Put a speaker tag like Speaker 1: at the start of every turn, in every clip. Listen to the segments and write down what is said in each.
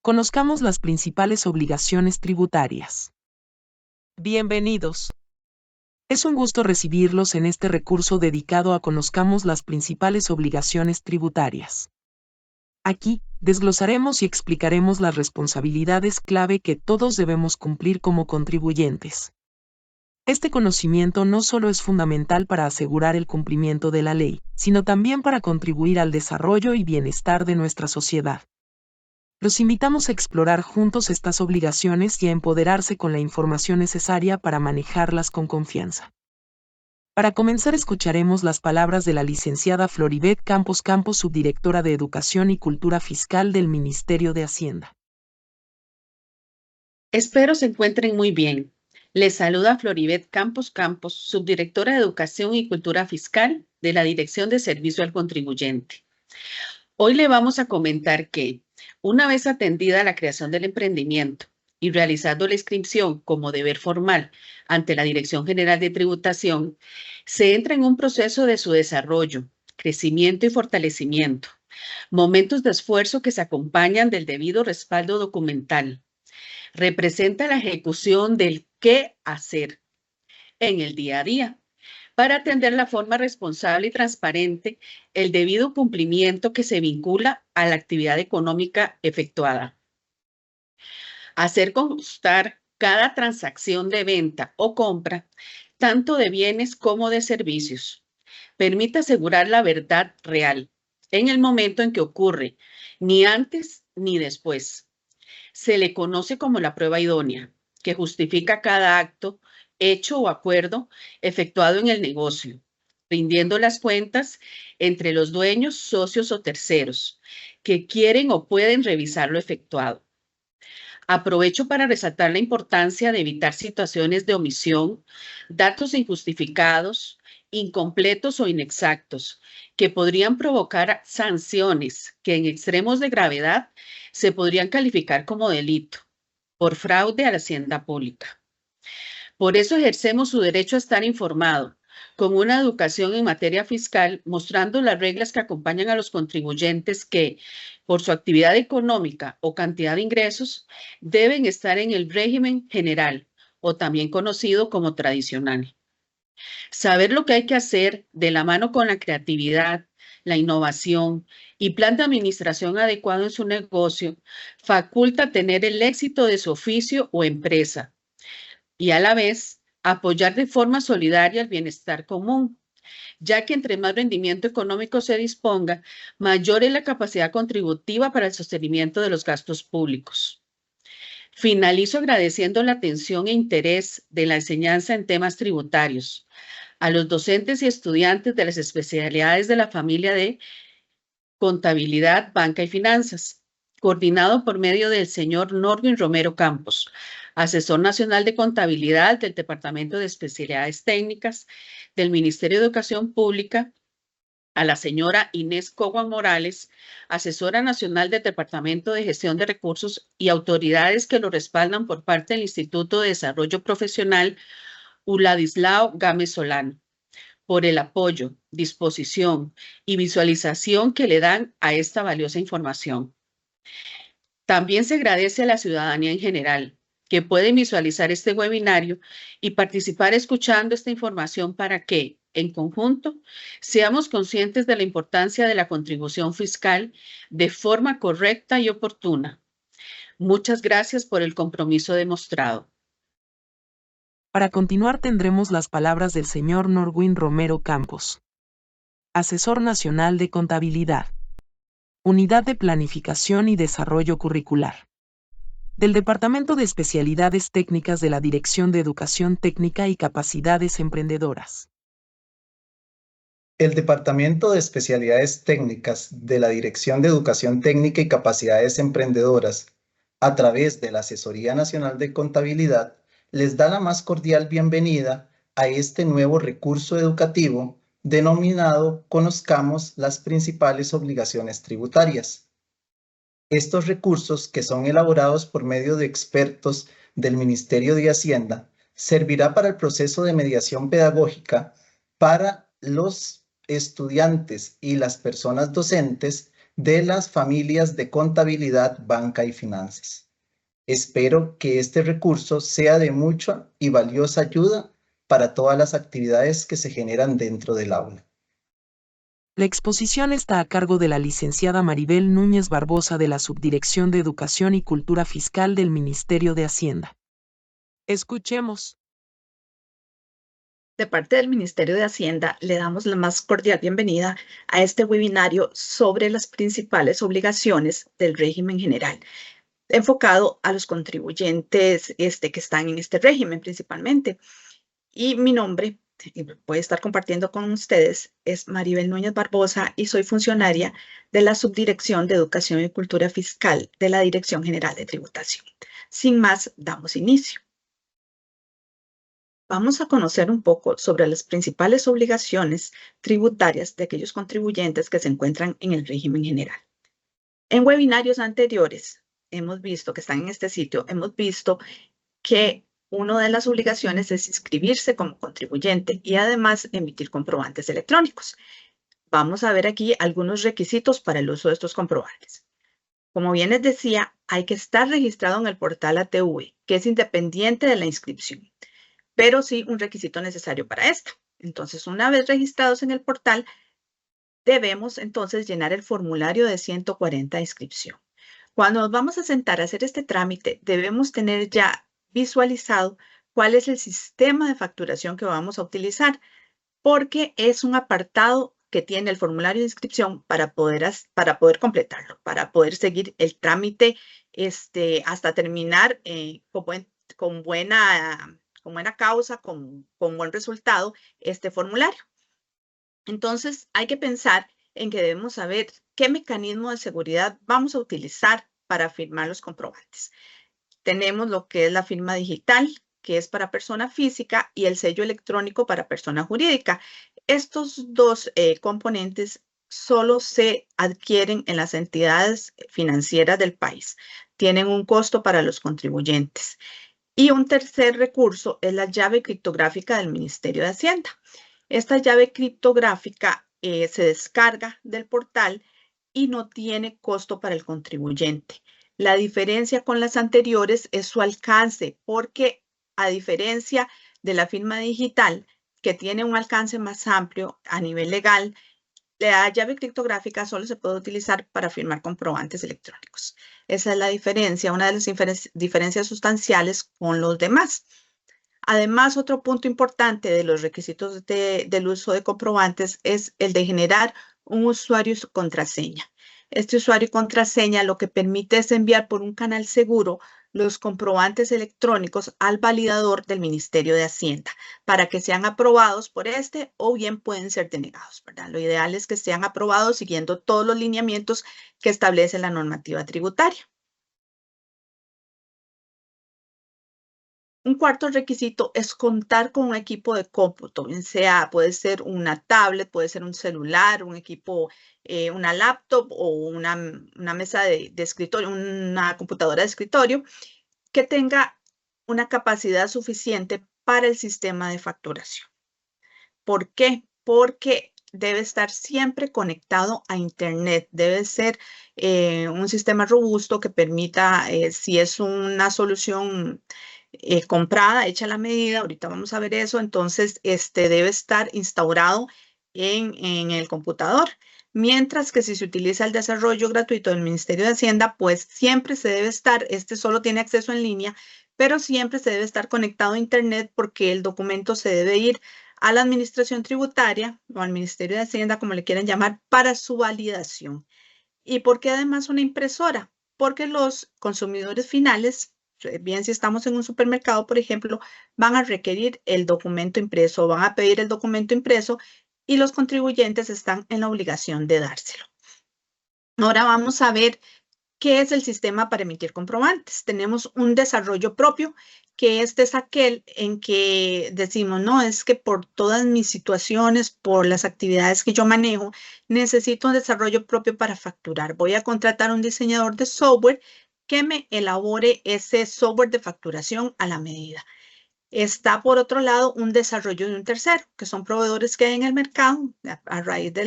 Speaker 1: Conozcamos las principales obligaciones tributarias. Bienvenidos. Es un gusto recibirlos en este recurso dedicado a conozcamos las principales obligaciones tributarias. Aquí, desglosaremos y explicaremos las responsabilidades clave que todos debemos cumplir como contribuyentes. Este conocimiento no solo es fundamental para asegurar el cumplimiento de la ley, sino también para contribuir al desarrollo y bienestar de nuestra sociedad. Los invitamos a explorar juntos estas obligaciones y a empoderarse con la información necesaria para manejarlas con confianza. Para comenzar, escucharemos las palabras de la licenciada Floribet Campos Campos, subdirectora de Educación y Cultura Fiscal del Ministerio de Hacienda.
Speaker 2: Espero se encuentren muy bien. Les saluda Floribet Campos Campos, subdirectora de Educación y Cultura Fiscal de la Dirección de Servicio al Contribuyente. Hoy le vamos a comentar que, una vez atendida la creación del emprendimiento y realizando la inscripción como deber formal ante la Dirección General de Tributación, se entra en un proceso de su desarrollo, crecimiento y fortalecimiento, momentos de esfuerzo que se acompañan del debido respaldo documental. Representa la ejecución del qué hacer en el día a día para atender la forma responsable y transparente el debido cumplimiento que se vincula a la actividad económica efectuada. Hacer constar cada transacción de venta o compra, tanto de bienes como de servicios. Permite asegurar la verdad real en el momento en que ocurre, ni antes ni después. Se le conoce como la prueba idónea, que justifica cada acto, hecho o acuerdo efectuado en el negocio, rindiendo las cuentas entre los dueños, socios o terceros que quieren o pueden revisar lo efectuado. Aprovecho para resaltar la importancia de evitar situaciones de omisión, datos injustificados, incompletos o inexactos, que podrían provocar sanciones que en extremos de gravedad se podrían calificar como delito por fraude a la hacienda pública. Por eso ejercemos su derecho a estar informado, con una educación en materia fiscal, mostrando las reglas que acompañan a los contribuyentes que, por su actividad económica o cantidad de ingresos, deben estar en el régimen general o también conocido como tradicional. Saber lo que hay que hacer de la mano con la creatividad, la innovación y plan de administración adecuado en su negocio faculta tener el éxito de su oficio o empresa y a la vez apoyar de forma solidaria el bienestar común, ya que entre más rendimiento económico se disponga, mayor es la capacidad contributiva para el sostenimiento de los gastos públicos. Finalizo agradeciendo la atención e interés de la enseñanza en temas tributarios a los docentes y estudiantes de las especialidades de la familia de Contabilidad, Banca y Finanzas, coordinado por medio del señor Norwin Romero Campos, asesor nacional de contabilidad del Departamento de Especialidades Técnicas del Ministerio de Educación Pública, a la señora Inés Cogua Morales, asesora nacional del Departamento de Gestión de Recursos y autoridades que lo respaldan por parte del Instituto de Desarrollo Profesional Uladislao Gámez Solano, por el apoyo, disposición y visualización que le dan a esta valiosa información. También se agradece a la ciudadanía en general que puede visualizar este webinario y participar escuchando esta información para que, en conjunto, seamos conscientes de la importancia de la contribución fiscal de forma correcta y oportuna. Muchas gracias por el compromiso demostrado.
Speaker 1: Para continuar tendremos las palabras del señor Norwin Romero Campos, asesor nacional de contabilidad, Unidad de Planificación y Desarrollo Curricular, del Departamento de Especialidades Técnicas de la Dirección de Educación Técnica y Capacidades Emprendedoras.
Speaker 3: El Departamento de Especialidades Técnicas de la Dirección de Educación Técnica y Capacidades Emprendedoras, a través de la Asesoría Nacional de Contabilidad, les da la más cordial bienvenida a este nuevo recurso educativo denominado Conozcamos las principales obligaciones tributarias. Estos recursos, que son elaborados por medio de expertos del Ministerio de Hacienda, servirá para el proceso de mediación pedagógica para los estudiantes y las personas docentes de las familias de contabilidad, banca y finanzas. Espero que este recurso sea de mucha y valiosa ayuda para todas las actividades que se generan dentro del aula.
Speaker 1: La exposición está a cargo de la licenciada Maribel Núñez Barbosa de la Subdirección de Educación y Cultura Fiscal del Ministerio de Hacienda. Escuchemos.
Speaker 4: De parte del Ministerio de Hacienda, le damos la más cordial bienvenida a este webinario sobre las principales obligaciones del régimen general, enfocado a los contribuyentes que están en este régimen principalmente. Y mi nombre, y voy a estar compartiendo con ustedes, es Maribel Núñez Barbosa y soy funcionaria de la Subdirección de Educación y Cultura Fiscal de la Dirección General de Tributación. Sin más, damos inicio. Vamos a conocer un poco sobre las principales obligaciones tributarias de aquellos contribuyentes que se encuentran en el régimen general. En webinarios anteriores, hemos visto que están en este sitio, hemos visto que una de las obligaciones es inscribirse como contribuyente y además emitir comprobantes electrónicos. Vamos a ver aquí algunos requisitos para el uso de estos comprobantes. Como bien les decía, hay que estar registrado en el portal ATV, que es independiente de la inscripción, pero sí un requisito necesario para esto. Entonces, una vez registrados en el portal, debemos entonces llenar el formulario de 140 de inscripción. Cuando nos vamos a sentar a hacer este trámite, debemos tener ya visualizado cuál es el sistema de facturación que vamos a utilizar, porque es un apartado que tiene el formulario de inscripción para poder completarlo, para poder seguir el trámite hasta terminar con buena causa, con buen resultado, este formulario. Entonces, hay que pensar en que debemos saber qué mecanismo de seguridad vamos a utilizar para firmar los comprobantes. Tenemos lo que es la firma digital, que es para persona física, y el sello electrónico para persona jurídica. Estos dos componentes solo se adquieren en las entidades financieras del país. Tienen un costo para los contribuyentes. Y un tercer recurso es la llave criptográfica del Ministerio de Hacienda. Esta llave criptográfica se descarga del portal y no tiene costo para el contribuyente. La diferencia con las anteriores es su alcance, porque a diferencia de la firma digital, que tiene un alcance más amplio a nivel legal, la llave criptográfica solo se puede utilizar para firmar comprobantes electrónicos. Esa es la diferencia, una de las diferencias sustanciales con los demás. Además, otro punto importante de los requisitos del uso de comprobantes es el de generar un usuario y su contraseña. Este usuario y contraseña lo que permite es enviar por un canal seguro los comprobantes electrónicos al validador del Ministerio de Hacienda para que sean aprobados por o bien pueden ser denegados, ¿verdad? Lo ideal es que sean aprobados siguiendo todos los lineamientos que establece la normativa tributaria. Un cuarto requisito es contar con un equipo de cómputo, bien sea, puede ser una tablet, puede ser un celular, un equipo, una laptop o una mesa de escritorio, una computadora de escritorio que tenga una capacidad suficiente para el sistema de facturación. ¿Por qué? Porque debe estar siempre conectado a Internet. Debe ser un sistema robusto que permita, si es una solución comprada, hecha a la medida, ahorita vamos a ver eso, entonces debe estar instaurado en el computador. Mientras que si se utiliza el desarrollo gratuito del Ministerio de Hacienda, pues siempre se debe estar, solo tiene acceso en línea, pero siempre se debe estar conectado a Internet porque el documento se debe ir a la Administración Tributaria o al Ministerio de Hacienda, como le quieran llamar, para su validación. ¿Y por qué además una impresora? Porque los consumidores finales, bien si estamos en un supermercado, por ejemplo, van a requerir el documento impreso, van a pedir el documento impreso y los contribuyentes están en la obligación de dárselo. Ahora vamos a ver qué es el sistema para emitir comprobantes. Tenemos un desarrollo propio, que es aquel en que decimos, no, es que por todas mis situaciones, por las actividades que yo manejo, necesito un desarrollo propio para facturar. Voy a contratar a un diseñador de software que me elabore ese software de facturación a la medida. Está, por otro lado, un desarrollo de un tercero, que son proveedores que hay en el mercado a raíz de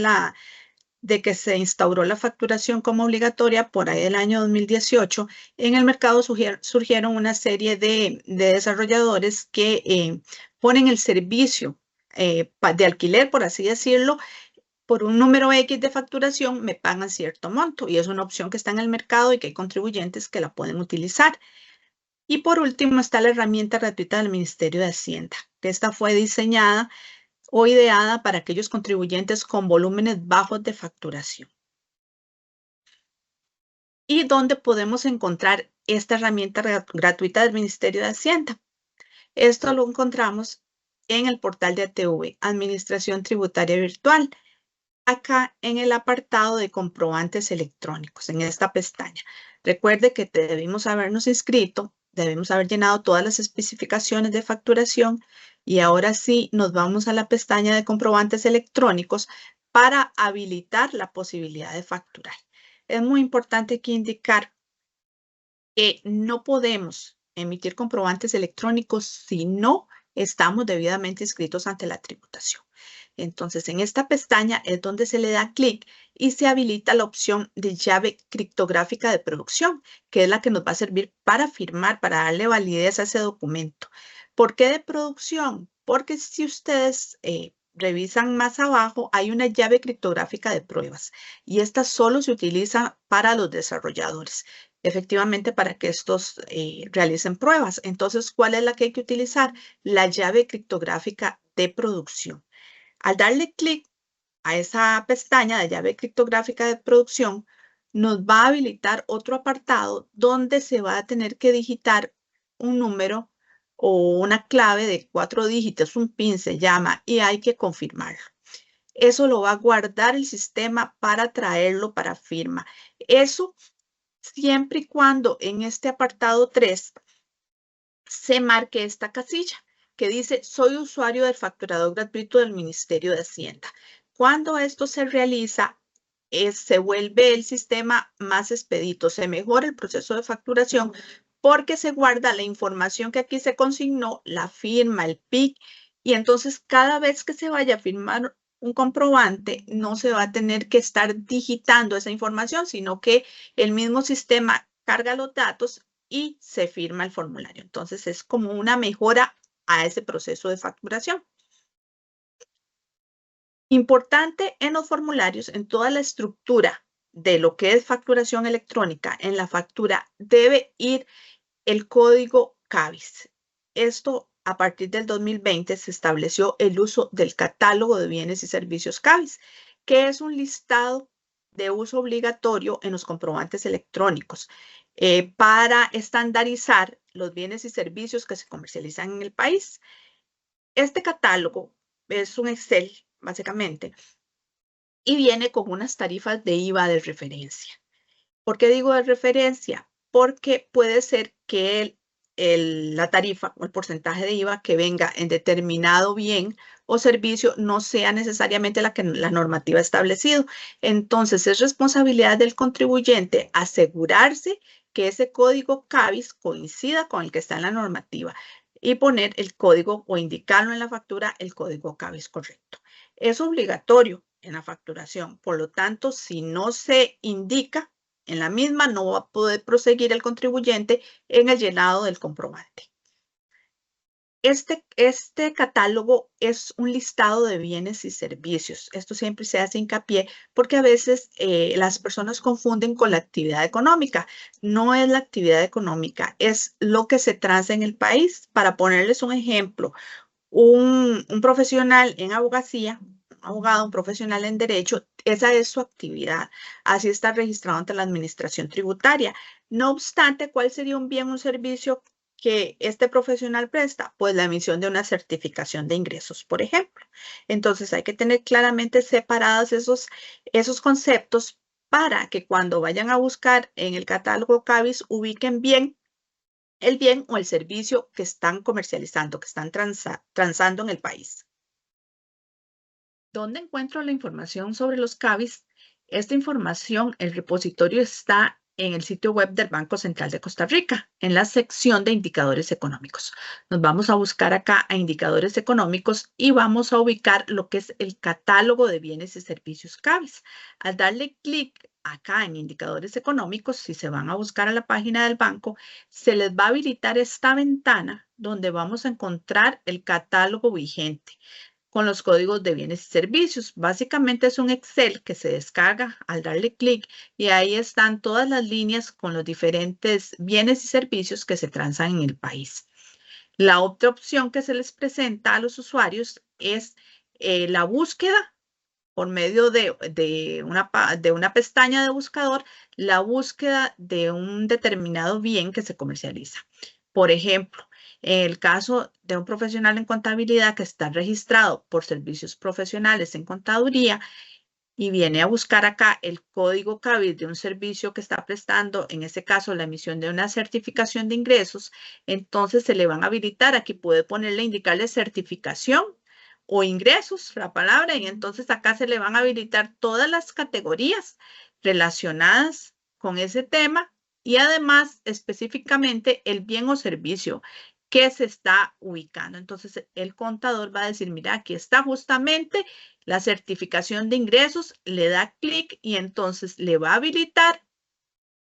Speaker 4: de que se instauró la facturación como obligatoria por ahí del año 2018, en el mercado surgieron una serie de desarrolladores que ponen el servicio de alquiler, por así decirlo, por un número X de facturación me pagan cierto monto y es una opción que está en el mercado y que hay contribuyentes que la pueden utilizar. Y por último está la herramienta gratuita del Ministerio de Hacienda, que esta fue diseñada o ideada para aquellos contribuyentes con volúmenes bajos de facturación. ¿Y dónde podemos encontrar esta herramienta gratuita del Ministerio de Hacienda? Esto lo encontramos en el portal de ATV, Administración Tributaria Virtual, acá en el apartado de comprobantes electrónicos, en esta pestaña. Recuerde que debimos habernos inscrito, debemos haber llenado todas las especificaciones de facturación y ahora sí nos vamos a la pestaña de comprobantes electrónicos para habilitar la posibilidad de facturar. Es muy importante aquí indicar que no podemos emitir comprobantes electrónicos si no estamos debidamente inscritos ante la tributación. Entonces, en esta pestaña es donde se le da clic y se habilita la opción de llave criptográfica de producción, que es la que nos va a servir para firmar, para darle validez a ese documento. ¿Por qué de producción? Porque si ustedes revisan más abajo, hay una llave criptográfica de pruebas y esta solo se utiliza para los desarrolladores, efectivamente para que estos realicen pruebas. Entonces, ¿cuál es la que hay que utilizar? La llave criptográfica de producción. Al darle clic a esa pestaña de llave criptográfica de producción, nos va a habilitar otro apartado donde se va a tener que digitar un número o una clave de 4 dígitos, un PIN se llama, y hay que confirmarlo. Eso lo va a guardar el sistema para traerlo para firma. Eso siempre y cuando en este apartado 3 se marque esta casilla que dice soy usuario del facturador gratuito del Ministerio de Hacienda. Cuando esto se realiza, se vuelve el sistema más expedito, se mejora el proceso de facturación porque se guarda la información que aquí se consignó, la firma, el PIC, y entonces cada vez que se vaya a firmar un comprobante, no se va a tener que estar digitando esa información, sino que el mismo sistema carga los datos y se firma el formulario. Entonces es como una mejora a ese proceso de facturación. Importante en los formularios, en toda la estructura de lo que es facturación electrónica, en la factura debe ir el código CABIS. Esto a partir del 2020 se estableció el uso del catálogo de bienes y servicios CABIS, que es un listado de uso obligatorio en los comprobantes electrónicos para estandarizar los bienes y servicios que se comercializan en el país. Este catálogo es un Excel, básicamente, y viene con unas tarifas de IVA de referencia. ¿Por qué digo de referencia? Porque puede ser que la tarifa o el porcentaje de IVA que venga en determinado bien o servicio no sea necesariamente la que la normativa ha establecido. Entonces, es responsabilidad del contribuyente asegurarse que ese código CABIS coincida con el que está en la normativa y poner el código o indicarlo en la factura el código CABIS correcto. Es obligatorio en la facturación. Por lo tanto, si no se indica en la misma, no va a poder proseguir el contribuyente en el llenado del comprobante. Este catálogo es un listado de bienes y servicios. Esto siempre se hace hincapié porque a veces las personas confunden con la actividad económica. No es la actividad económica, es lo que se transa en el país. Para ponerles un ejemplo, un profesional en abogacía, un abogado, un profesional en derecho, esa es su actividad. Así está registrado ante la administración tributaria. No obstante, ¿cuál sería un bien o un servicio que este profesional presta? Pues la emisión de una certificación de ingresos, por ejemplo. Entonces hay que tener claramente separados esos conceptos para que cuando vayan a buscar en el catálogo CABIS ubiquen bien el bien o el servicio que están comercializando, que están transando en el país. ¿Dónde encuentro la información sobre los CABIS? Esta información, el repositorio está en el sitio web del Banco Central de Costa Rica, en la sección de indicadores económicos. Nos vamos a buscar acá a indicadores económicos y vamos a ubicar lo que es el catálogo de bienes y servicios CABES. Al darle clic acá en indicadores económicos, si se van a buscar a la página del banco, se les va a habilitar esta ventana donde vamos a encontrar el catálogo vigente con los códigos de bienes y servicios. Básicamente es un Excel que se descarga al darle clic y ahí están todas las líneas con los diferentes bienes y servicios que se transan en el país. La otra opción que se les presenta a los usuarios es la búsqueda por medio de una pestaña de buscador, la búsqueda de un determinado bien que se comercializa. Por ejemplo, en el caso de un profesional en contabilidad que está registrado por servicios profesionales en contaduría y viene a buscar acá el código CABIS de un servicio que está prestando, en este caso la emisión de una certificación de ingresos, entonces se le van a habilitar, aquí puede ponerle, indicarle certificación o ingresos, la palabra, y entonces acá se le van a habilitar todas las categorías relacionadas con ese tema y además específicamente el bien o servicio que se está ubicando. Entonces el contador va a decir, mira, aquí está justamente la certificación de ingresos, le da clic y entonces le va a habilitar,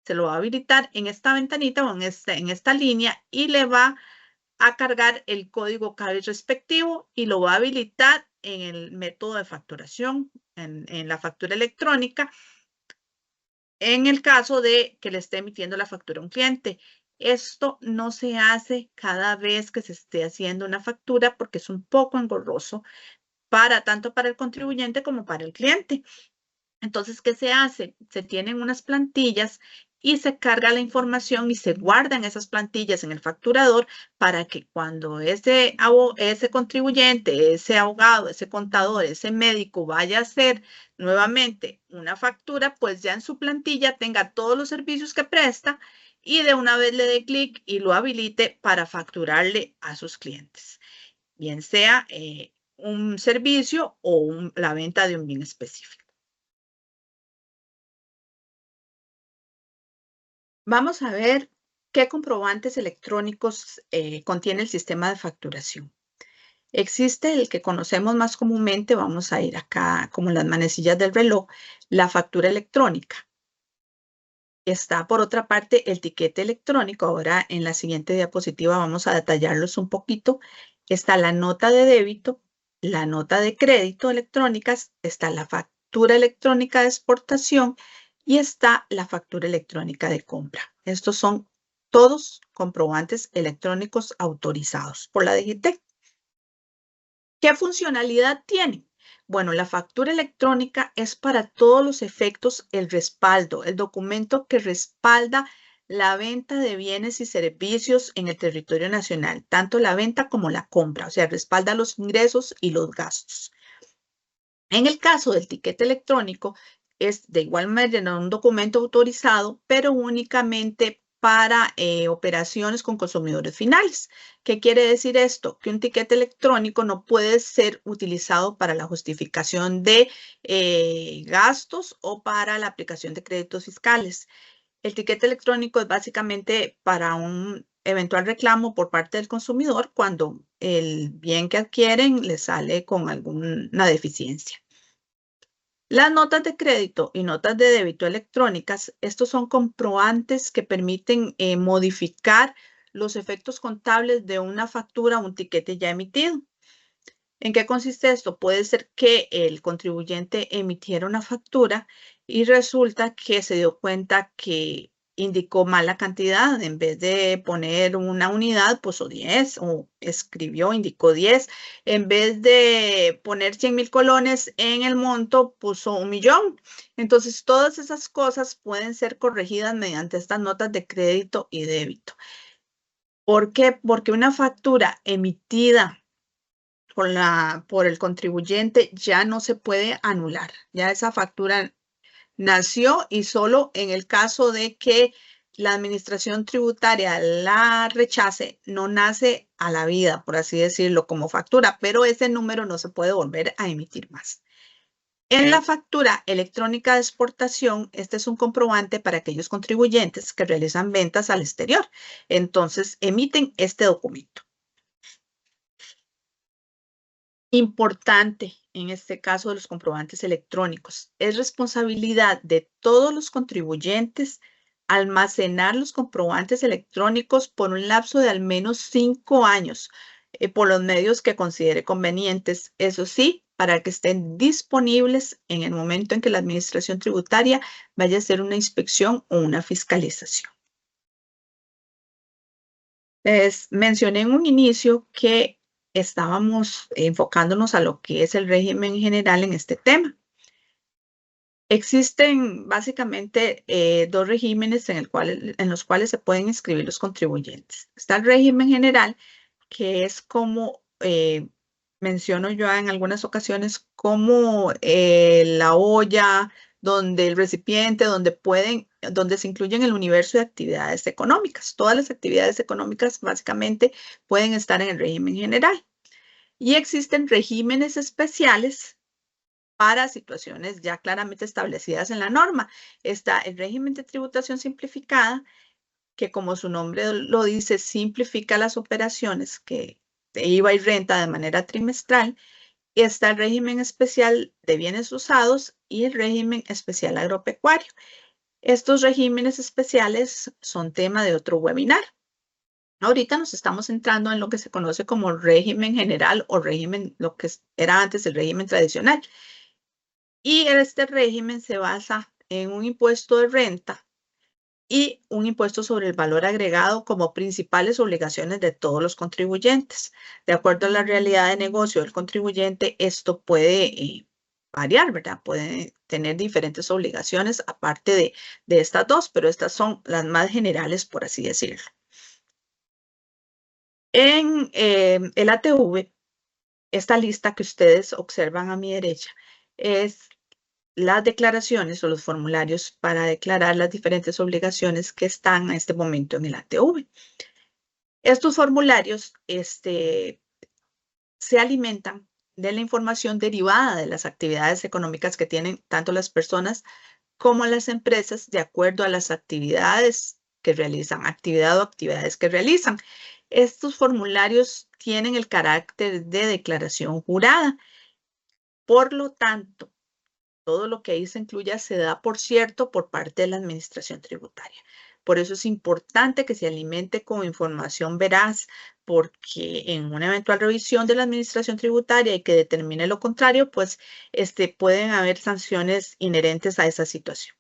Speaker 4: se lo va a habilitar en esta ventanita o en esta línea y le va a cargar el código CABES respectivo y lo va a habilitar en el método de facturación, en la factura electrónica, en el caso de que le esté emitiendo la factura a un cliente. Esto no se hace cada vez que se esté haciendo una factura porque es un poco engorroso tanto para el contribuyente como para el cliente. Entonces, ¿qué se hace? Se tienen unas plantillas y se carga la información y se guardan esas plantillas en el facturador para que cuando ese contribuyente, ese abogado, ese contador, ese médico vaya a hacer nuevamente una factura, pues ya en su plantilla tenga todos los servicios que presta y de una vez le dé clic y lo habilite para facturarle a sus clientes, bien sea un servicio o la venta de un bien específico. Vamos a ver qué comprobantes electrónicos contiene el sistema de facturación. Existe el que conocemos más comúnmente, vamos a ir acá como las manecillas del reloj, la factura electrónica. Está por otra parte el tiquete electrónico. Ahora en la siguiente diapositiva vamos a detallarlos un poquito. Está la nota de débito, la nota de crédito electrónicas, está la factura electrónica de exportación y está la factura electrónica de compra. Estos son todos comprobantes electrónicos autorizados por la DGT. ¿Qué funcionalidad tienen? Bueno, la factura electrónica es para todos los efectos el respaldo, el documento que respalda la venta de bienes y servicios en el territorio nacional, tanto la venta como la compra, o sea, respalda los ingresos y los gastos. En el caso del tiquete electrónico, es de igual manera un documento autorizado, pero únicamente para operaciones con consumidores finales. ¿Qué quiere decir esto? Que un tiquete electrónico no puede ser utilizado para la justificación de gastos o para la aplicación de créditos fiscales. El tiquete electrónico es básicamente para un eventual reclamo por parte del consumidor cuando el bien que adquieren le sale con alguna deficiencia. Las notas de crédito y notas de débito electrónicas, estos son comprobantes que permiten modificar los efectos contables de una factura o un tiquete ya emitido. ¿En qué consiste esto? Puede ser que el contribuyente emitiera una factura y resulta que se dio cuenta que indicó mal la cantidad. En vez de poner una unidad, puso 10 o indicó 10. En vez de poner 100,000 colones en el monto, puso 1,000,000. Entonces, todas esas cosas pueden ser corregidas mediante estas notas de crédito y débito. ¿Por qué? Porque una factura emitida por el contribuyente ya no se puede anular. Ya esa factura nació y solo en el caso de que la administración tributaria la rechace, no nace a la vida, por así decirlo, como factura, pero ese número no se puede volver a emitir más. En la factura electrónica de exportación, este es un comprobante para aquellos contribuyentes que realizan ventas al exterior. Entonces, emiten este documento. Importante en este caso de los comprobantes electrónicos. Es responsabilidad de todos los contribuyentes almacenar los comprobantes electrónicos por un lapso de al menos 5 años por los medios que considere convenientes. Eso sí, para que estén disponibles en el momento en que la administración tributaria vaya a hacer una inspección o una fiscalización. Les mencioné en un inicio que estábamos enfocándonos a lo que es el régimen general en este tema. Existen básicamente dos regímenes en los cuales se pueden inscribir los contribuyentes. Está el régimen general, que es como menciono yo en algunas ocasiones, como la olla, donde el recipiente, donde se incluyen el universo de actividades económicas. Todas las actividades económicas básicamente pueden estar en el régimen general. Y existen regímenes especiales para situaciones ya claramente establecidas en la norma. Está el régimen de tributación simplificada, que como su nombre lo dice, simplifica las operaciones de IVA y renta de manera trimestral. Y está el régimen especial de bienes usados y el régimen especial agropecuario. Estos regímenes especiales son tema de otro webinar. Ahorita nos estamos centrando en lo que se conoce como régimen general o régimen, lo que era antes el régimen tradicional. Y este régimen se basa en un impuesto de renta y un impuesto sobre el valor agregado como principales obligaciones de todos los contribuyentes. De acuerdo a la realidad de negocio del contribuyente, esto puede variar, ¿verdad? Puede tener diferentes obligaciones aparte de estas dos, pero estas son las más generales, por así decirlo. En el ATV, esta lista que ustedes observan a mi derecha es las declaraciones o los formularios para declarar las diferentes obligaciones que están a este momento en el ATV. Estos formularios se alimentan de la información derivada de las actividades económicas que tienen tanto las personas como las empresas de acuerdo a las actividades que realizan, actividad o actividades que realizan. Estos formularios tienen el carácter de declaración jurada. Por lo tanto, todo lo que ahí se incluya se da por cierto por parte de la administración tributaria. Por eso es importante que se alimente con información veraz, porque en una eventual revisión de la administración tributaria y que determine lo contrario, pues pueden haber sanciones inherentes a esa situación.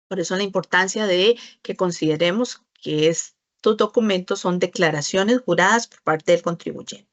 Speaker 4: Por eso la importancia de que consideremos que estos documentos son declaraciones juradas por parte del contribuyente.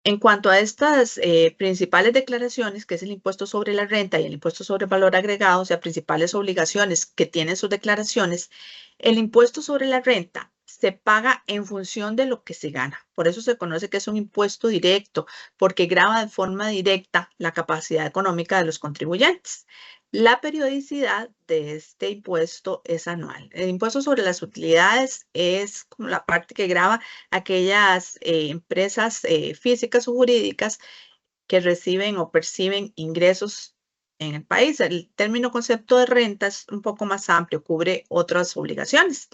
Speaker 4: En cuanto a estas principales declaraciones, que es el impuesto sobre la renta y el impuesto sobre el valor agregado, o sea, principales obligaciones que tienen sus declaraciones, el impuesto sobre la renta se paga en función de lo que se gana. Por eso se conoce que es un impuesto directo, porque grava de forma directa la capacidad económica de los contribuyentes. La periodicidad de este impuesto es anual. El impuesto sobre las utilidades es como la parte que grava aquellas empresas físicas o jurídicas que reciben o perciben ingresos en el país. El término concepto de renta es un poco más amplio, cubre otras obligaciones.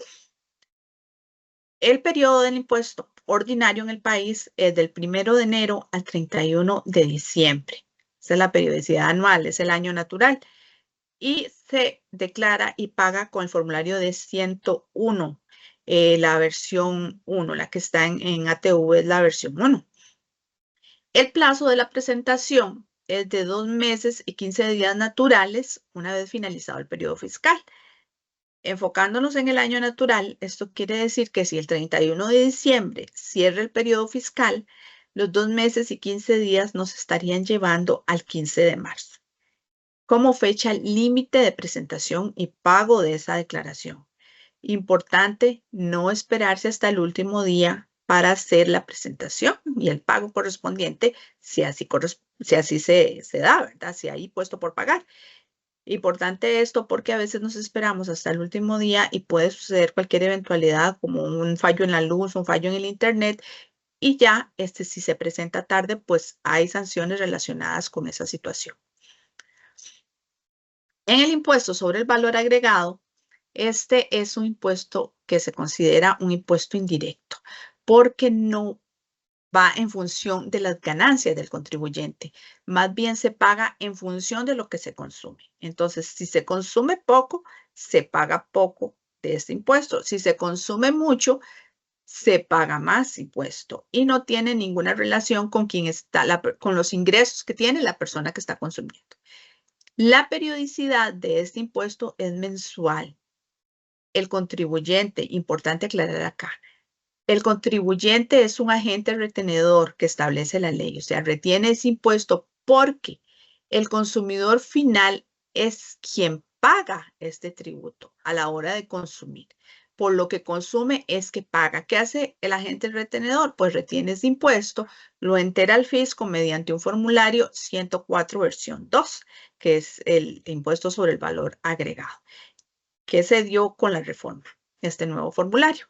Speaker 4: El periodo del impuesto ordinario en el país es del 1 de enero al 31 de diciembre. Esa es la periodicidad anual, es el año natural. Y se declara y paga con el formulario de 101, la versión 1, la que está en ATV es la versión 1. El plazo de la presentación es de 2 meses y 15 días naturales una vez finalizado el periodo fiscal. Enfocándonos en el año natural, esto quiere decir que si el 31 de diciembre cierra el periodo fiscal, los 2 meses y 15 días nos estarían llevando al 15 de marzo. Como fecha límite de presentación y pago de esa declaración. Importante no esperarse hasta el último día para hacer la presentación y el pago correspondiente, si así se da, ¿verdad? Si hay puesto por pagar. Importante esto porque a veces nos esperamos hasta el último día y puede suceder cualquier eventualidad como un fallo en la luz, un fallo en el internet, y ya si se presenta tarde, pues hay sanciones relacionadas con esa situación. En el impuesto sobre el valor agregado, este es un impuesto que se considera un impuesto indirecto porque no va en función de las ganancias del contribuyente. Más bien se paga en función de lo que se consume. Entonces, si se consume poco, se paga poco de este impuesto. Si se consume mucho, se paga más impuesto y no tiene ninguna relación con con los ingresos que tiene la persona que está consumiendo. La periodicidad de este impuesto es mensual. El contribuyente, importante aclarar acá, el contribuyente es un agente retenedor que establece la ley, o sea, retiene ese impuesto porque el consumidor final es quien paga este tributo a la hora de consumir. Por lo que consume es que paga. ¿Qué hace el agente retenedor? Pues retiene ese impuesto, lo entera al fisco mediante un formulario 104 versión 2, que es el impuesto sobre el valor agregado, que se dio con la reforma, este nuevo formulario.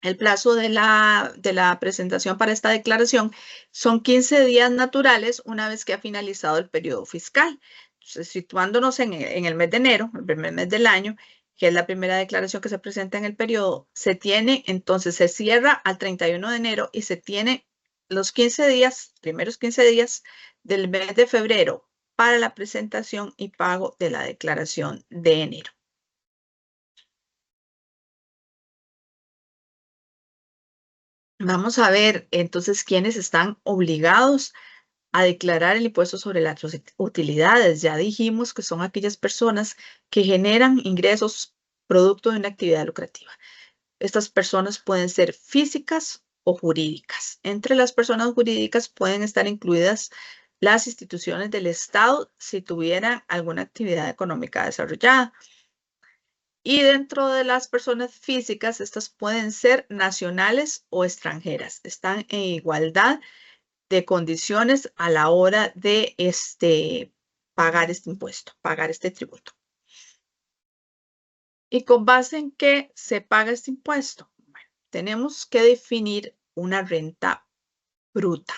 Speaker 4: El plazo de la presentación para esta declaración son 15 días naturales una vez que ha finalizado el periodo fiscal. Entonces, situándonos en el mes de enero, el primer mes del año, que es la primera declaración que se presenta en el periodo, entonces se cierra al 31 de enero y se tiene los 15 días, primeros 15 días del mes de febrero para la presentación y pago de la declaración de enero. Vamos a ver entonces quiénes están obligados a declarar el impuesto sobre las utilidades. Ya dijimos que son aquellas personas que generan ingresos producto de una actividad lucrativa. Estas personas pueden ser físicas o jurídicas. Entre las personas jurídicas pueden estar incluidas las instituciones del Estado si tuvieran alguna actividad económica desarrollada. Y dentro de las personas físicas, estas pueden ser nacionales o extranjeras. Están en igualdad de condiciones a la hora de pagar este impuesto, pagar este tributo. ¿Y con base en qué se paga este impuesto? Bueno, tenemos que definir una renta bruta.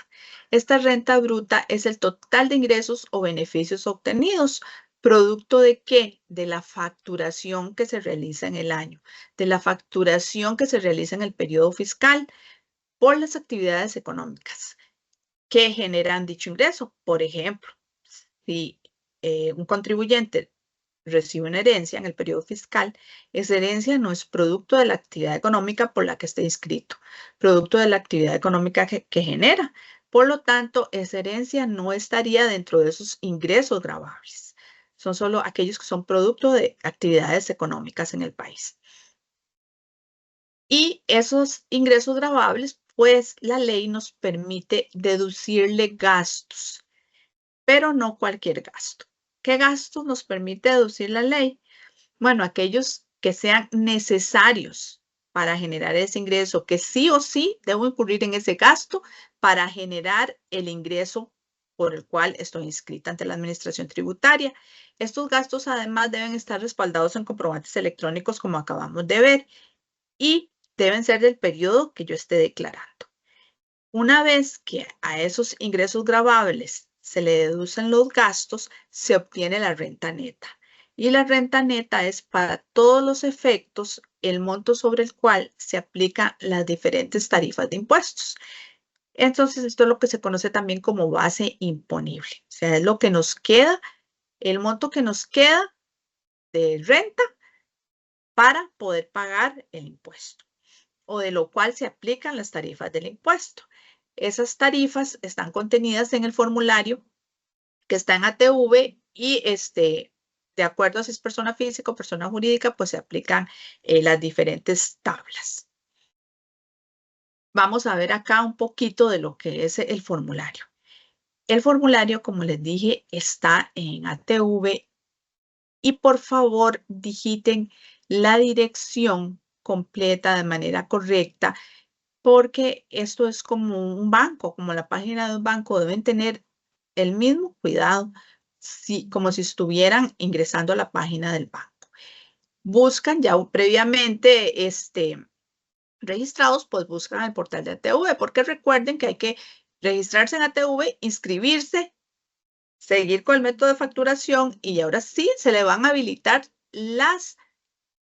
Speaker 4: Esta renta bruta es el total de ingresos o beneficios obtenidos. ¿Producto de qué? De la facturación que se realiza en el año, de la facturación que se realiza en el periodo fiscal por las actividades económicas que generan dicho ingreso. Por ejemplo, si un contribuyente recibe una herencia en el periodo fiscal, esa herencia no es producto de la actividad económica por la que esté inscrito, producto de la actividad económica que genera. Por lo tanto, esa herencia no estaría dentro de esos ingresos gravables. Son solo aquellos que son producto de actividades económicas en el país. Y esos ingresos gravables, pues la ley nos permite deducirle gastos, pero no cualquier gasto. ¿Qué gastos nos permite deducir la ley? Bueno, aquellos que sean necesarios para generar ese ingreso, que sí o sí debo incurrir en ese gasto para generar el ingreso por el cual estoy inscrita ante la administración tributaria. Estos gastos además deben estar respaldados en comprobantes electrónicos como acabamos de ver y deben ser del periodo que yo esté declarando. Una vez que a esos ingresos gravables se le deducen los gastos, se obtiene la renta neta. Y la renta neta es para todos los efectos el monto sobre el cual se aplican las diferentes tarifas de impuestos. Entonces, esto es lo que se conoce también como base imponible. O sea, es lo que nos queda, el monto que nos queda de renta para poder pagar el impuesto, o de lo cual se aplican las tarifas del impuesto. Esas tarifas están contenidas en el formulario que está en ATV y de acuerdo a si es persona física o persona jurídica, pues se aplican las diferentes tablas. Vamos a ver acá un poquito de lo que es el formulario. El formulario, como les dije, está en ATV y por favor digiten la dirección completa de manera correcta, porque esto es como un banco, como la página de un banco. Deben tener el mismo cuidado como si estuvieran ingresando a la página del banco. Buscan ya previamente registrados, pues buscan el portal de ATV, porque recuerden que hay que registrarse en ATV, inscribirse, seguir con el método de facturación y ahora sí se le van a habilitar las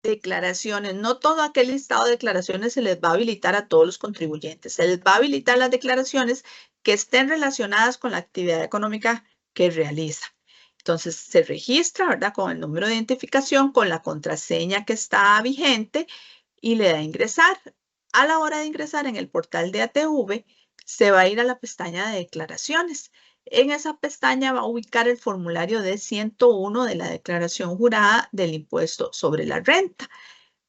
Speaker 4: declaraciones. No todo aquel listado de declaraciones se les va a habilitar a todos los contribuyentes. Se les va a habilitar las declaraciones que estén relacionadas con la actividad económica que realiza. Entonces se registra, ¿verdad? Con el número de identificación, con la contraseña que está vigente y le da a ingresar. A la hora de ingresar en el portal de ATV, se va a ir a la pestaña de declaraciones. En esa pestaña va a ubicar el formulario D101 de la declaración jurada del impuesto sobre la renta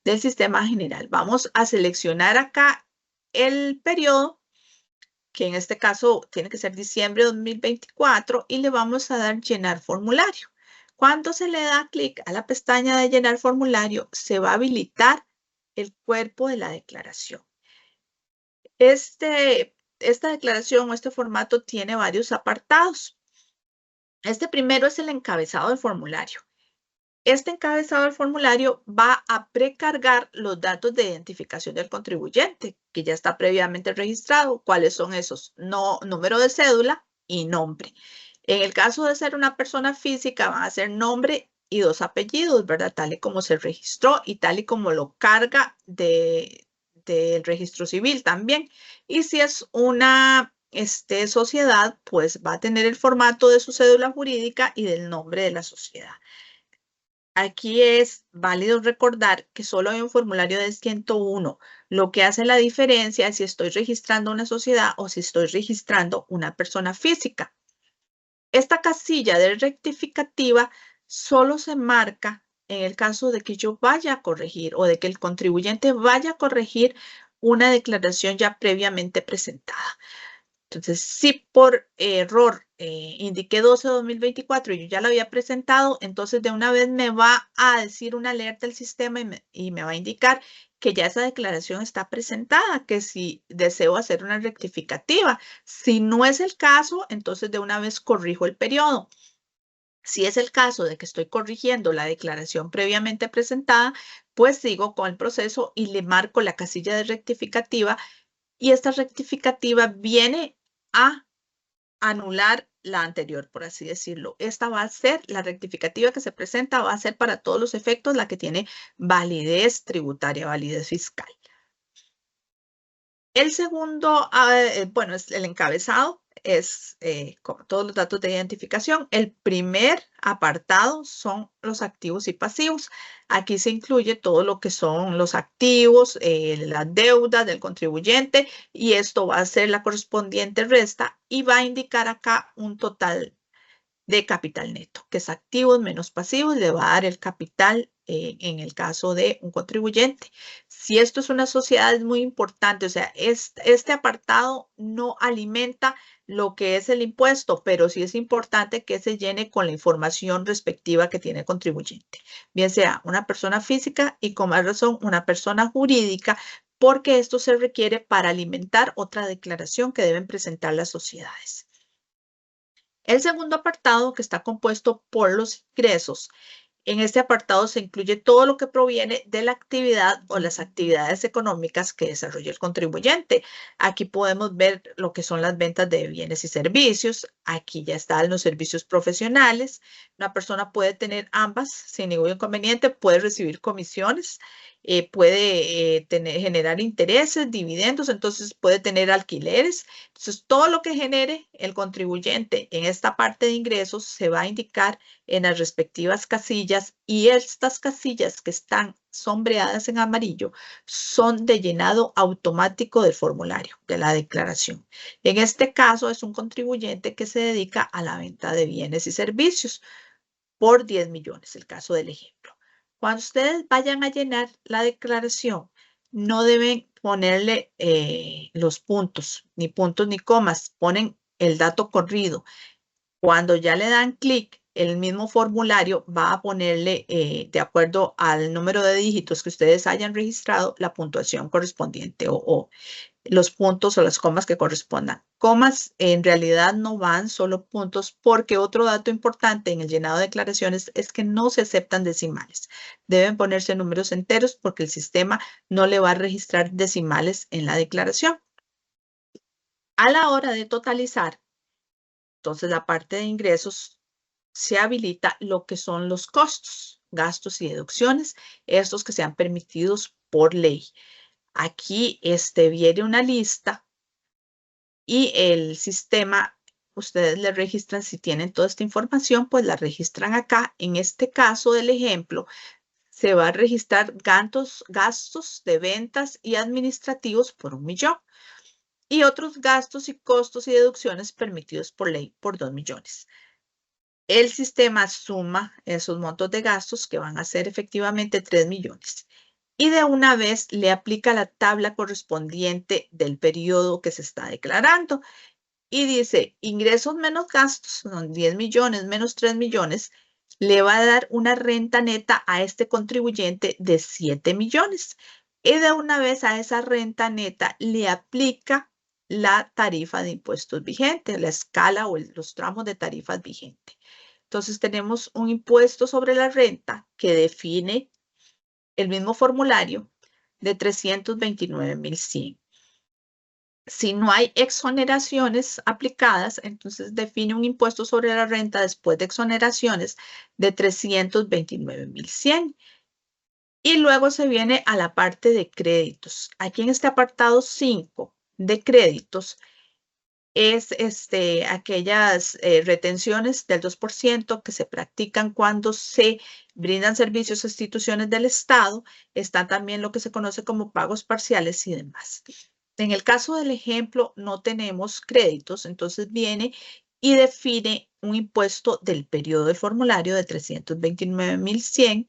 Speaker 4: del sistema general. Vamos a seleccionar acá el periodo, que en este caso tiene que ser diciembre de 2024, y le vamos a dar llenar formulario. Cuando se le da clic a la pestaña de llenar formulario, se va a habilitar el cuerpo de la declaración. Esta declaración o este formato tiene varios apartados. Este primero es el encabezado del formulario. Este encabezado del formulario va a precargar los datos de identificación del contribuyente, que ya está previamente registrado. ¿Cuáles son esos? Número de cédula y nombre. En el caso de ser una persona física, van a ser nombre y 2 apellidos, ¿verdad? Tal y como se registró y tal y como lo carga del registro civil también. Y si es una sociedad, pues va a tener el formato de su cédula jurídica y del nombre de la sociedad. Aquí es válido recordar que solo hay un formulario de 101, lo que hace la diferencia es si estoy registrando una sociedad o si estoy registrando una persona física. Esta casilla de rectificativa solo se marca en el caso de que yo vaya a corregir o de que el contribuyente vaya a corregir una declaración ya previamente presentada. Entonces, si por error indiqué 12 de 2024 y yo ya lo había presentado, entonces de una vez me va a decir una alerta el sistema y me va a indicar que ya esa declaración está presentada, que si deseo hacer una rectificativa. Si no es el caso, entonces de una vez corrijo el periodo. Si es el caso de que estoy corrigiendo la declaración previamente presentada, pues sigo con el proceso y le marco la casilla de rectificativa y esta rectificativa viene a anular la anterior, por así decirlo. Esta va a ser, la rectificativa que se presenta va a ser para todos los efectos la que tiene validez tributaria, validez fiscal. El segundo, bueno, es el encabezado, es con todos los datos de identificación. El primer apartado son los activos y pasivos. Aquí se incluye todo lo que son los activos, las deudas del contribuyente y esto va a ser la correspondiente resta y va a indicar acá un total de capital neto, que es activos menos pasivos, le va a dar el capital en el caso de un contribuyente. Si esto es una sociedad, es muy importante, o sea, este apartado no alimenta lo que es el impuesto, pero sí es importante que se llene con la información respectiva que tiene el contribuyente, bien sea una persona física y con más razón una persona jurídica, porque esto se requiere para alimentar otra declaración que deben presentar las sociedades. El segundo apartado, que está compuesto por los ingresos, en este apartado se incluye todo lo que proviene de la actividad o las actividades económicas que desarrolla el contribuyente. Aquí podemos ver lo que son las ventas de bienes y servicios. Aquí ya están los servicios profesionales. Una persona puede tener ambas sin ningún inconveniente, puede recibir comisiones, puede generar intereses, dividendos, entonces puede tener alquileres. Entonces, todo lo que genere el contribuyente en esta parte de ingresos se va a indicar en las respectivas casillas y estas casillas que están sombreadas en amarillo son de llenado automático del formulario de la declaración. En este caso es un contribuyente que se dedica a la venta de bienes y servicios por 10 millones, el caso del ejemplo. Cuando ustedes vayan a llenar la declaración, no deben ponerle los puntos ni comas, ponen el dato corrido. Cuando ya le dan clic, el mismo formulario va a ponerle, de acuerdo al número de dígitos que ustedes hayan registrado, la puntuación correspondiente o los puntos o las comas que correspondan. Comas en realidad no van, solo puntos, porque otro dato importante en el llenado de declaraciones es que no se aceptan decimales. Deben ponerse números enteros porque el sistema no le va a registrar decimales en la declaración. A la hora de totalizar, entonces la parte de ingresos se habilita lo que son los costos, gastos y deducciones, estos que sean permitidos por ley. Aquí viene una lista y el sistema, ustedes le registran, si tienen toda esta información, pues la registran acá. En este caso del ejemplo, se va a registrar gastos de ventas y administrativos por 1 millón y otros gastos y costos y deducciones permitidos por ley por 2 millones. El sistema suma esos montos de gastos que van a ser efectivamente 3 millones. Y de una vez le aplica la tabla correspondiente del periodo que se está declarando. Y dice, ingresos menos gastos, son 10 millones menos 3 millones, le va a dar una renta neta a este contribuyente de 7 millones. Y de una vez a esa renta neta le aplica la tarifa de impuestos vigente, la escala o los tramos de tarifas vigente. Entonces tenemos un impuesto sobre la renta que define el mismo formulario de 329,100. Si no hay exoneraciones aplicadas, entonces define un impuesto sobre la renta después de exoneraciones de 329,100. Y luego se viene a la parte de créditos. Aquí en este apartado 5 de créditos es aquellas retenciones del 2% que se practican cuando se brindan servicios a instituciones del Estado. Están también lo que se conoce como pagos parciales y demás. En el caso del ejemplo, no tenemos créditos, entonces viene y define un impuesto del periodo del formulario de 329,100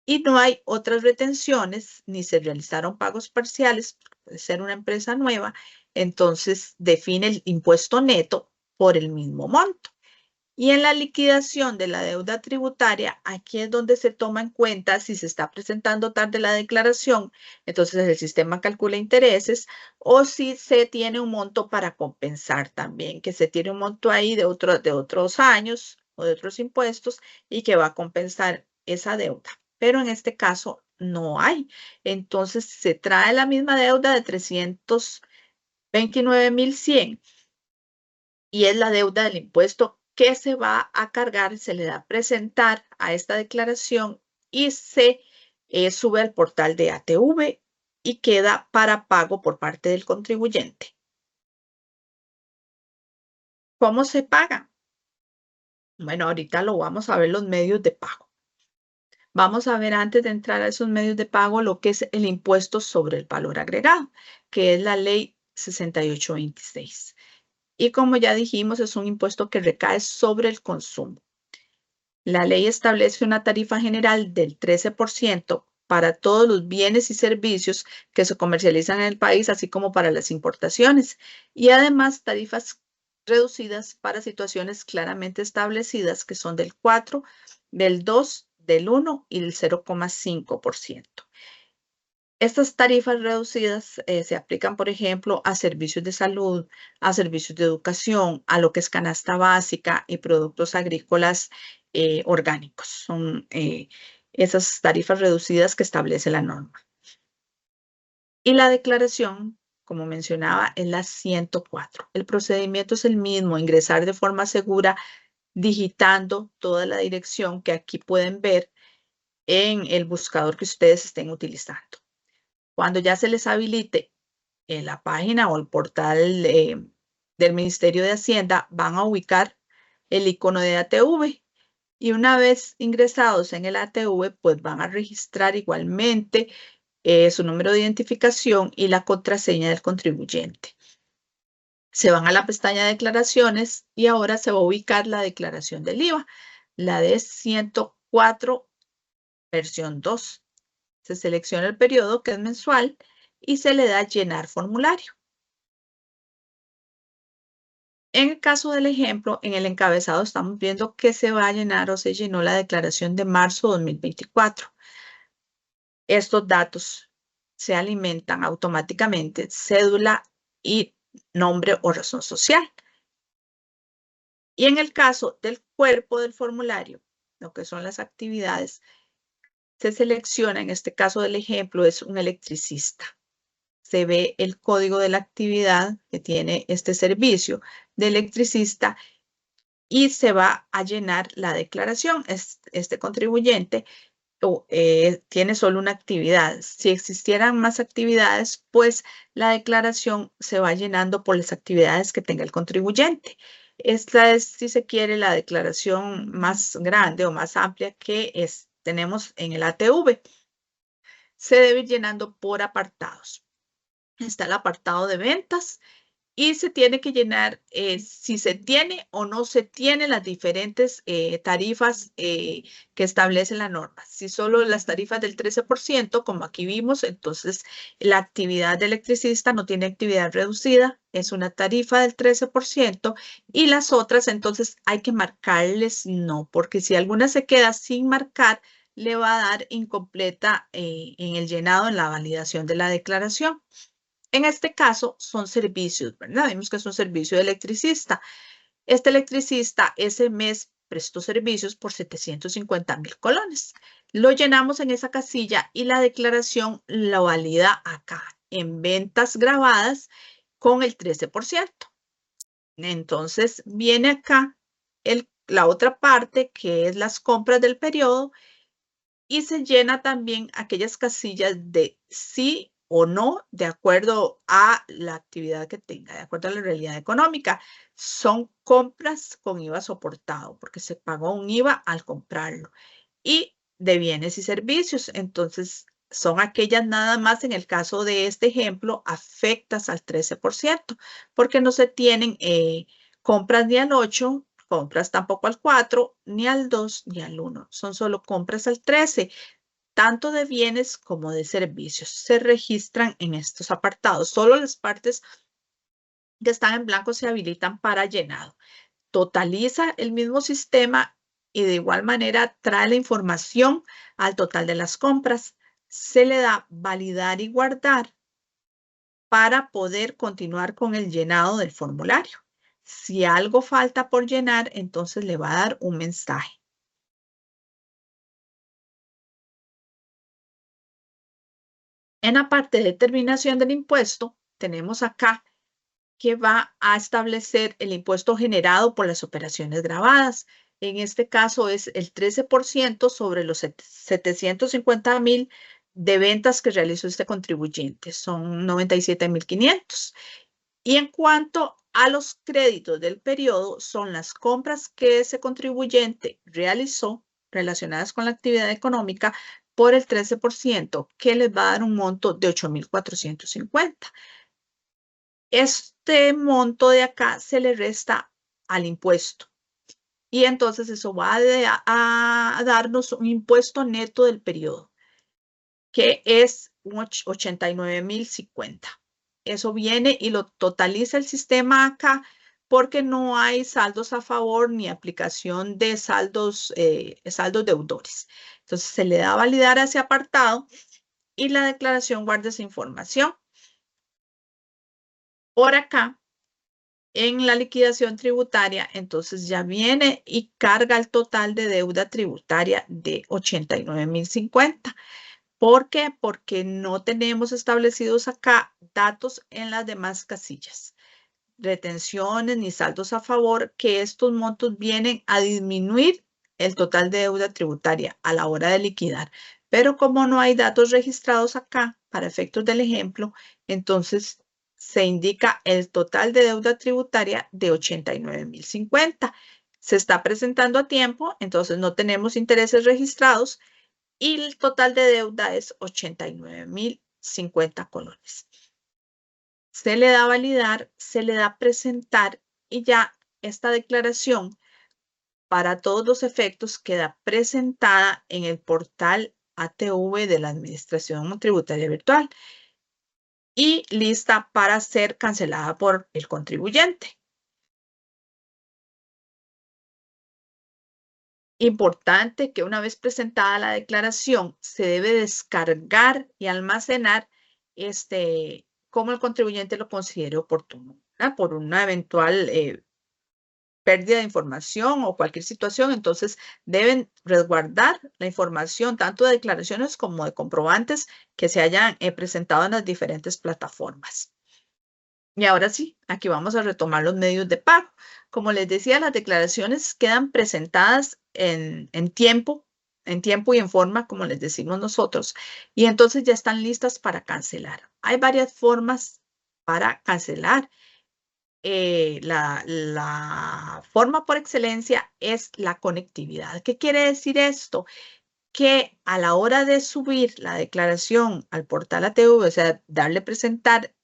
Speaker 4: y no hay otras retenciones, ni se realizaron pagos parciales, puede ser una empresa nueva, entonces define el impuesto neto por el mismo monto. Y en la liquidación de la deuda tributaria, aquí es donde se toma en cuenta si se está presentando tarde la declaración, entonces el sistema calcula intereses, o si se tiene un monto para compensar también, que se tiene un monto ahí de otros años o de otros impuestos y que va a compensar esa deuda. Pero en este caso no hay. Entonces se trae la misma deuda de 329,100 y es la deuda del impuesto que se va a cargar, se le da a presentar a esta declaración y se sube al portal de ATV y queda para pago por parte del contribuyente. ¿Cómo se paga? Bueno, ahorita lo vamos a ver los medios de pago. Vamos a ver antes de entrar a esos medios de pago lo que es el impuesto sobre el valor agregado, que es la ley 6826. Y como ya dijimos, es un impuesto que recae sobre el consumo. La ley establece una tarifa general del 13% para todos los bienes y servicios que se comercializan en el país, así como para las importaciones. Y además tarifas reducidas para situaciones claramente establecidas, que son del 4, del 2, del 1 y del 0,5%. Estas tarifas reducidas se aplican, por ejemplo, a servicios de salud, a servicios de educación, a lo que es canasta básica y productos agrícolas orgánicos. Son esas tarifas reducidas que establece la norma. Y la declaración, como mencionaba, es la 104. El procedimiento es el mismo, ingresar de forma segura, digitando toda la dirección que aquí pueden ver en el buscador que ustedes estén utilizando. Cuando ya se les habilite en la página o el portal del Ministerio de Hacienda, van a ubicar el icono de ATV. Y una vez ingresados en el ATV, pues van a registrar igualmente su número de identificación y la contraseña del contribuyente. Se van a la pestaña de declaraciones y ahora se va a ubicar la declaración del IVA, la de 104, versión 2. Se selecciona el periodo, que es mensual, y se le da llenar formulario. En el caso del ejemplo, en el encabezado estamos viendo que se va a llenar o se llenó la declaración de marzo 2024. Estos datos se alimentan automáticamente cédula y nombre o razón social. Y en el caso del cuerpo del formulario, lo que son las actividades, se selecciona, en este caso del ejemplo, es un electricista. Se ve el código de la actividad que tiene este servicio de electricista y se va a llenar la declaración. Este contribuyente tiene solo una actividad. Si existieran más actividades, pues la declaración se va llenando por las actividades que tenga el contribuyente. Esta es, si se quiere, la declaración más grande o más amplia que tenemos en el ATV. Se debe ir llenando por apartados. Está el apartado de ventas y se tiene que llenar si se tiene o no se tiene las diferentes tarifas que establece la norma. Si solo las tarifas del 13%, como aquí vimos, entonces la actividad de electricista no tiene actividad reducida, es una tarifa del 13%, y las otras entonces hay que marcarles no, porque si alguna se queda sin marcar, le va a dar incompleta en el llenado, en la validación de la declaración. En este caso son servicios, ¿verdad? Vimos que es un servicio de electricista. Este electricista ese mes prestó servicios por 750,000 colones. Lo llenamos en esa casilla y la declaración la valida acá en ventas grabadas con el 13%. Entonces viene acá la otra parte que es las compras del periodo y se llena también aquellas casillas de sí o no, de acuerdo a la actividad que tenga, de acuerdo a la realidad económica. Son compras con IVA soportado, porque se pagó un IVA al comprarlo. Y de bienes y servicios, entonces son aquellas nada más, en el caso de este ejemplo, afectas al 13%, porque no se tienen compras ni al 8%, compras tampoco al 4, ni al 2, ni al 1. Son solo compras al 13. Tanto de bienes como de servicios se registran en estos apartados. Solo las partes que están en blanco se habilitan para llenado. Totaliza el mismo sistema y de igual manera trae la información al total de las compras. Se le da validar y guardar para poder continuar con el llenado del formulario. Si algo falta por llenar, entonces le va a dar un mensaje. En la parte de determinación del impuesto, tenemos acá que va a establecer el impuesto generado por las operaciones grabadas. En este caso es el 13% sobre los 750,000 de ventas que realizó este contribuyente. Son 97,500. Y en cuanto a los créditos del periodo, son las compras que ese contribuyente realizó relacionadas con la actividad económica por el 13%, que les va a dar un monto de 8,450. Este monto de acá se le resta al impuesto. Y entonces eso va a darnos un impuesto neto del periodo, que es 89,050. Eso viene y lo totaliza el sistema acá porque no hay saldos a favor ni aplicación de saldos deudores. Entonces se le da a validar a ese apartado y la declaración guarda esa información. Por acá, en la liquidación tributaria, entonces ya viene y carga el total de deuda tributaria de 89,050. ¿Por qué? Porque no tenemos establecidos acá datos en las demás casillas, retenciones ni saldos a favor, que estos montos vienen a disminuir el total de deuda tributaria a la hora de liquidar. Pero como no hay datos registrados acá para efectos del ejemplo, entonces se indica el total de deuda tributaria de 89,050. Se está presentando a tiempo, entonces no tenemos intereses registrados y el total de deuda es 89,050 colones. Se le da a validar, se le da a presentar y ya esta declaración para todos los efectos queda presentada en el portal ATV de la Administración Tributaria Virtual y lista para ser cancelada por el contribuyente. Importante que una vez presentada la declaración se debe descargar y almacenar cómo el contribuyente lo considere oportuno, ¿verdad? Por una eventual pérdida de información o cualquier situación, entonces deben resguardar la información tanto de declaraciones como de comprobantes que se hayan presentado en las diferentes plataformas. Y ahora sí, aquí vamos a retomar los medios de pago. Como les decía, las declaraciones quedan presentadas en tiempo y en forma, como les decimos nosotros, y entonces ya están listas para cancelar. Hay varias formas para cancelar. La forma por excelencia es la conectividad. ¿Qué quiere decir esto? Que a la hora de subir la declaración al portal ATV, o sea, darle presentar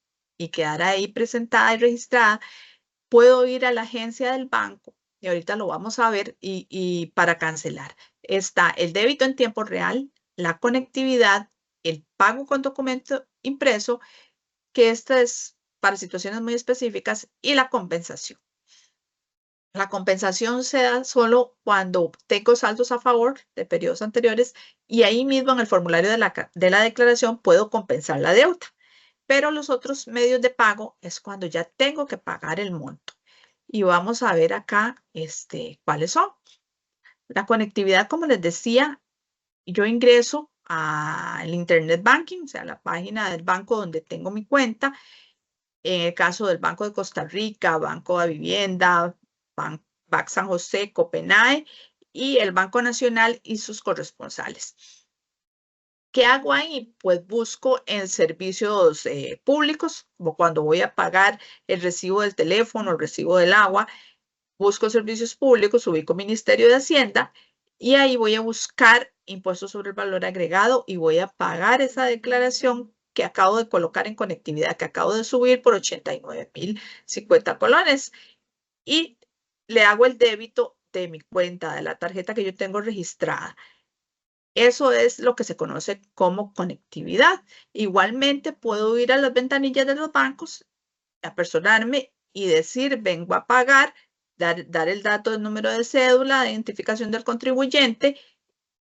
Speaker 4: y quedar ahí presentada y registrada, puedo ir a la agencia del banco, y ahorita lo vamos a ver, y para cancelar. Está el débito en tiempo real, la conectividad, el pago con documento impreso, que esta es para situaciones muy específicas, y la compensación. La compensación se da solo cuando tengo saldos a favor de periodos anteriores y ahí mismo en el formulario de la declaración puedo compensar la deuda. Pero los otros medios de pago es cuando ya tengo que pagar el monto. Y vamos a ver acá cuáles son. La conectividad, como les decía, yo ingreso al Internet Banking, o sea, la página del banco donde tengo mi cuenta. En el caso del Banco de Costa Rica, Banco de Vivienda, BAC San José, Copenae y el Banco Nacional y sus corresponsales. ¿Qué hago ahí? Pues busco en servicios públicos, como cuando voy a pagar el recibo del teléfono, el recibo del agua, busco servicios públicos, ubico Ministerio de Hacienda y ahí voy a buscar impuestos sobre el valor agregado y voy a pagar esa declaración que acabo de colocar en conectividad, que acabo de subir por 89,050 colones. Y le hago el débito de mi cuenta, de la tarjeta que yo tengo registrada. Eso es lo que se conoce como conectividad. Igualmente puedo ir a las ventanillas de los bancos, apersonarme y decir, vengo a pagar, dar el dato del número de cédula, de identificación del contribuyente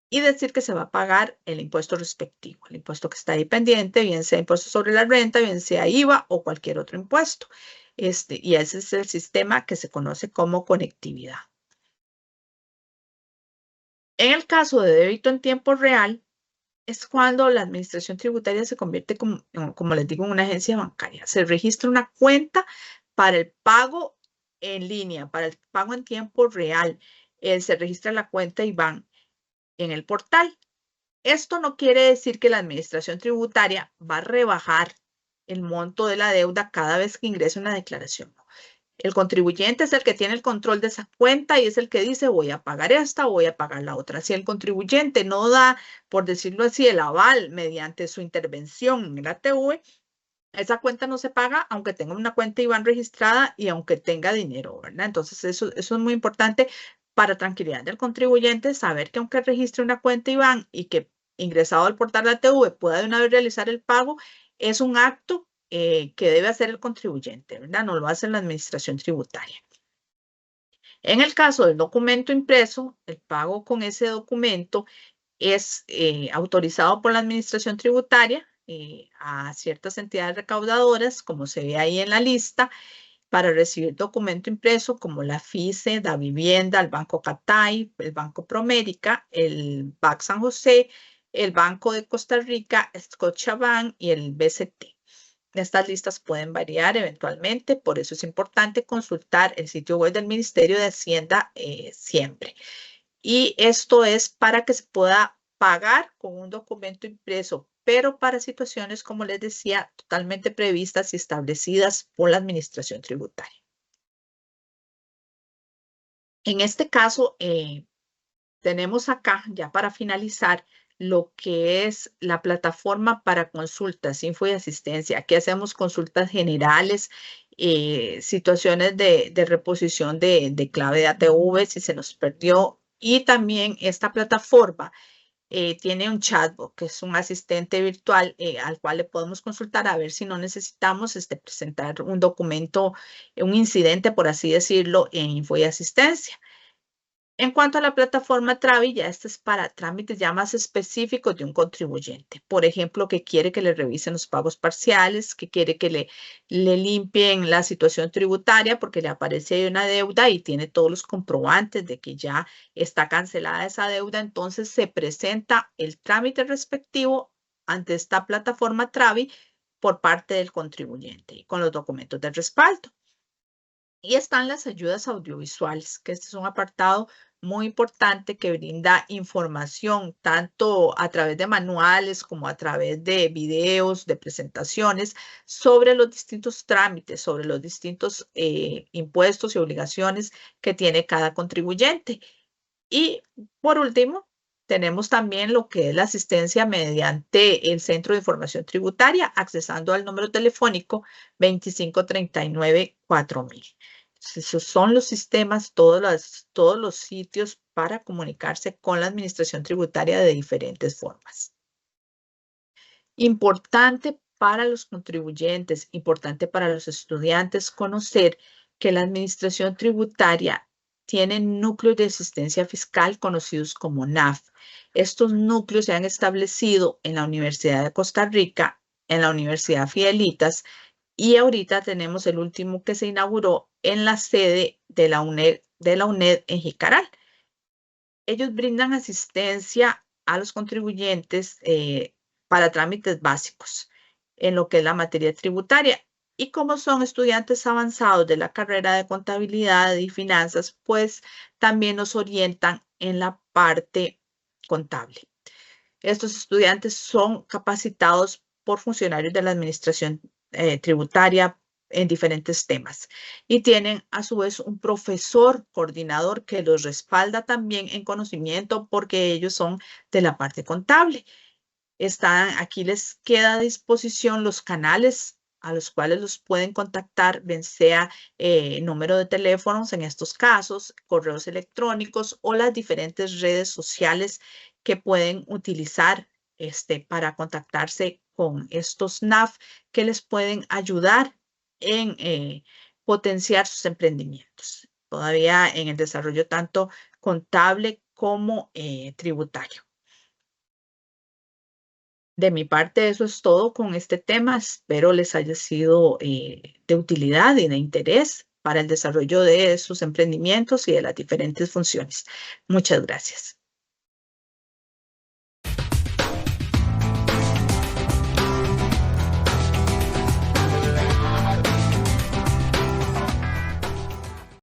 Speaker 4: y decir que se va a pagar el impuesto respectivo, el impuesto que está ahí pendiente, bien sea impuesto sobre la renta, bien sea IVA o cualquier otro impuesto. Y ese es el sistema que se conoce como conectividad. En el caso de débito en tiempo real, es cuando la administración tributaria se convierte, como les digo, en una agencia bancaria. Se registra una cuenta para el pago en línea, para el pago en tiempo real. Se registra la cuenta IBAN en el portal. Esto no quiere decir que la administración tributaria va a rebajar el monto de la deuda cada vez que ingrese una declaración. El contribuyente es el que tiene el control de esa cuenta y es el que dice voy a pagar esta o voy a pagar la otra. Si el contribuyente no da, por decirlo así, el aval mediante su intervención en el ATV, esa cuenta no se paga aunque tenga una cuenta IBAN registrada y aunque tenga dinero, ¿verdad? Entonces eso es muy importante para tranquilidad del contribuyente, saber que aunque registre una cuenta IBAN y que ingresado al portal de ATV pueda de una vez realizar el pago, es un acto que debe hacer el contribuyente, ¿verdad? No lo hace la administración tributaria. En el caso del documento impreso, el pago con ese documento es autorizado por la administración tributaria a ciertas entidades recaudadoras, como se ve ahí en la lista, para recibir documento impreso como la FICE, la Vivienda, el Banco Catay, el Banco Promérica, el BAC San José, el Banco de Costa Rica, Scotiabank y el BCT. Estas listas pueden variar eventualmente, por eso es importante consultar el sitio web del Ministerio de Hacienda siempre. Y esto es para que se pueda pagar con un documento impreso, pero para situaciones, como les decía, totalmente previstas y establecidas por la administración tributaria. En este caso, tenemos acá, ya para finalizar, lo que es la plataforma para consultas, info y asistencia. Aquí hacemos consultas generales, situaciones de reposición de clave de ATV si se nos perdió. Y también esta plataforma tiene un chatbot, que es un asistente virtual al cual le podemos consultar a ver si no necesitamos presentar un documento, un incidente, por así decirlo, en info y asistencia. En cuanto a la plataforma Travi, ya esta es para trámites ya más específicos de un contribuyente. Por ejemplo, que quiere que le revisen los pagos parciales, que quiere que le limpien la situación tributaria porque le aparece ahí una deuda y tiene todos los comprobantes de que ya está cancelada esa deuda. Entonces se presenta el trámite respectivo ante esta plataforma Travi por parte del contribuyente con los documentos de respaldo. Y están las ayudas audiovisuales, que este es un apartado muy importante que brinda información tanto a través de manuales como a través de videos, de presentaciones sobre los distintos trámites, sobre los distintos impuestos y obligaciones que tiene cada contribuyente. Y por último, tenemos también lo que es la asistencia mediante el Centro de Información Tributaria, accesando al número telefónico 2539-4000. Esos son los sistemas, todos los sitios para comunicarse con la administración tributaria de diferentes formas. Importante para los contribuyentes, importante para los estudiantes conocer que la administración tributaria tiene núcleos de asistencia fiscal conocidos como NAF. Estos núcleos se han establecido en la Universidad de Costa Rica, en la Universidad Fidelitas, y ahorita tenemos el último que se inauguró en la sede de la UNED en Jicaral. Ellos brindan asistencia a los contribuyentes para trámites básicos en lo que es la materia tributaria. Y como son estudiantes avanzados de la carrera de contabilidad y finanzas, pues también nos orientan en la parte contable. Estos estudiantes son capacitados por funcionarios de la administración tributaria en diferentes temas y tienen a su vez un profesor coordinador que los respalda también en conocimiento porque ellos son de la parte contable. Aquí les queda a disposición los canales a los cuales los pueden contactar, bien sea número de teléfonos en estos casos, correos electrónicos o las diferentes redes sociales que pueden utilizar para contactarse con estos NAF que les pueden ayudar en potenciar sus emprendimientos, todavía en el desarrollo tanto contable como tributario. De mi parte, eso es todo con este tema. Espero les haya sido de utilidad y de interés para el desarrollo de sus emprendimientos y de las diferentes funciones. Muchas gracias.